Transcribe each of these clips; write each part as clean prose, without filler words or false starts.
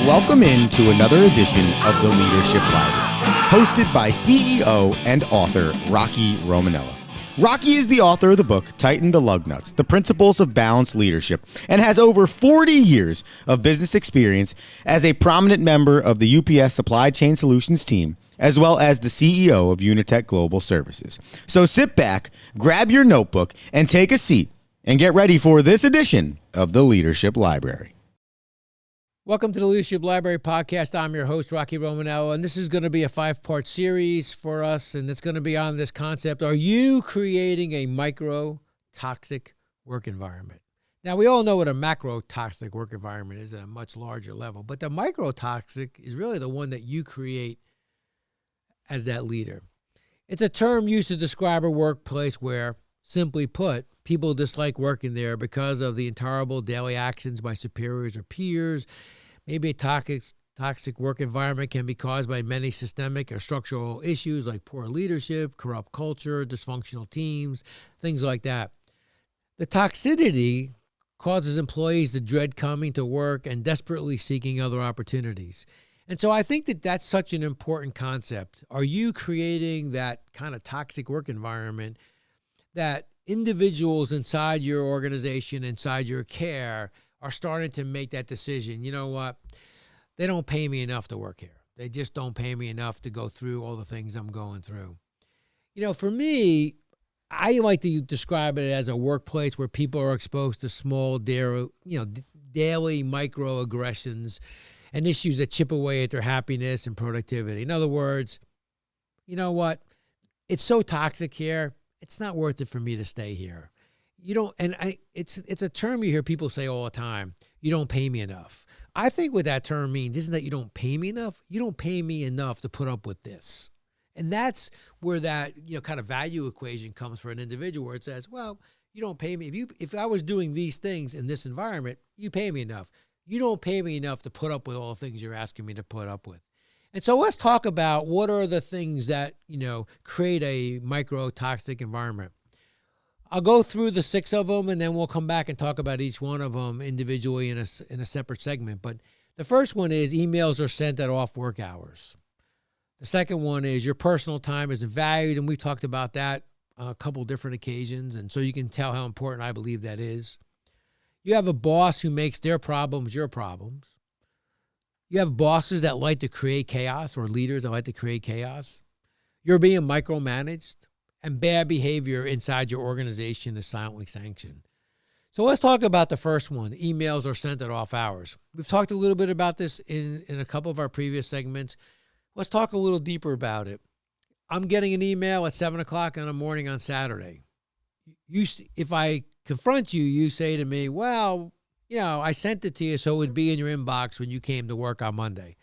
Welcome into another edition of the Leadership Library, hosted by CEO and author Rocky Romanella. Rocky is the author of the book, Tighten the Lug Nuts, The Principles of Balanced Leadership, and has over 40 years of business experience as a prominent member of the UPS Supply Chain Solutions team, as well as the CEO of Unitech Global Services. So sit back, grab your notebook, and take a seat, and get ready for this edition of the Leadership Library. Welcome to the Leadership Library podcast. I'm your host, Rocky Romanella, and this is going to be a 5-part series for us, and it's going to be on this concept. Are you creating a micro-toxic work environment? Now, we all know what a macro-toxic work environment is at a much larger level, but the micro-toxic is really the one that you create as that leader. It's a term used to describe a workplace where, simply put, people dislike working there because of the intolerable daily actions by superiors or peers. Maybe a toxic work environment can be caused by many systemic or structural issues like poor leadership, corrupt culture, dysfunctional teams, things like that. The toxicity causes employees to dread coming to work and desperately seeking other opportunities. And so I think that that's such an important concept. Are you creating that kind of toxic work environment that individuals inside your organization, inside your care, are starting to make that decision? You know what? They don't pay me enough to work here. They just don't pay me enough to go through all the things I'm going through. You know, for me, I like to describe it as a workplace where people are exposed to small, daily microaggressions and issues that chip away at their happiness and productivity. In other words, you know what? It's so toxic here. It's not worth it for me to stay here. It's a term you hear people say all the time. You don't pay me enough. I think what that term means isn't that you don't pay me enough. You don't pay me enough to put up with this. And that's where that, kind of value equation comes for an individual, where it says, well, you don't pay me. If I was doing these things in this environment, you pay me enough. You don't pay me enough to put up with all the things you're asking me to put up with. And so let's talk about what are the things that, create a micro-toxic environment. I'll go through the 6 of them, and then we'll come back and talk about each one of them individually in a separate segment. But the first one is emails are sent at off work hours. The second one is your personal time isn't valued, and we've talked about that on a couple different occasions, and so you can tell how important I believe that is. You have a boss who makes their problems your problems. You have bosses that like to create chaos, or leaders that like to create chaos. You're being micromanaged, and bad behavior inside your organization is silently sanctioned. So let's talk about the first one. Emails are sent at off hours. We've talked a little bit about this in a couple of our previous segments. Let's talk a little deeper about it. I'm getting an email at 7 o'clock in the morning on Saturday. If I confront you, you say to me, well, I sent it to you so it would be in your inbox when you came to work on Monday.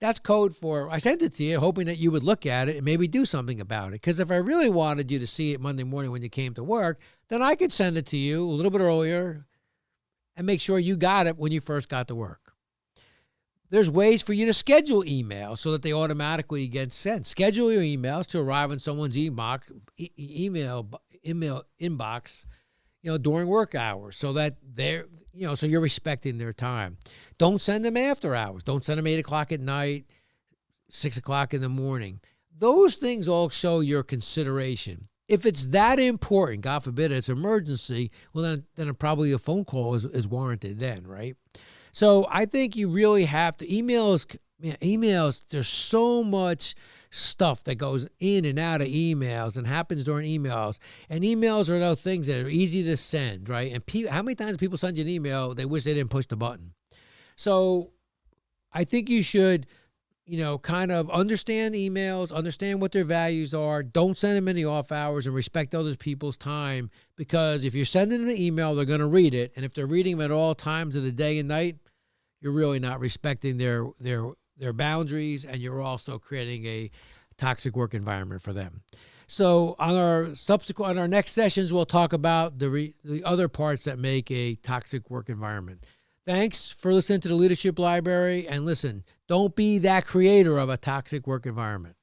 That's code for I sent it to you hoping that you would look at it and maybe do something about it. Because if I really wanted you to see it Monday morning when you came to work, then I could send it to you a little bit earlier and make sure you got it when you first got to work. There's ways for you to schedule emails so that they automatically get sent. Schedule your emails to arrive in someone's email inbox, during work hours, so that so you're respecting their time. Don't send them after hours. Don't send them 8 o'clock at night, 6 o'clock in the morning. Those things all show your consideration. If it's that important, God forbid it's an emergency, well, then probably a phone call is warranted then, right? So I think you really have to, emails, there's so much stuff that goes in and out of emails and happens during emails. And emails are those things that are easy to send, right? And how many times do people send you an email, they wish they didn't push the button? So I think you should, kind of understand emails, understand what their values are. Don't send them in the off hours, and respect other people's time, because if you're sending them an email, they're going to read it. And if they're reading them at all times of the day and night, you're really not respecting their boundaries, and you're also creating a toxic work environment for them. So on our next sessions, we'll talk about the other parts that make a toxic work environment. Thanks for listening to the Leadership Library, and listen, don't be that creator of a toxic work environment.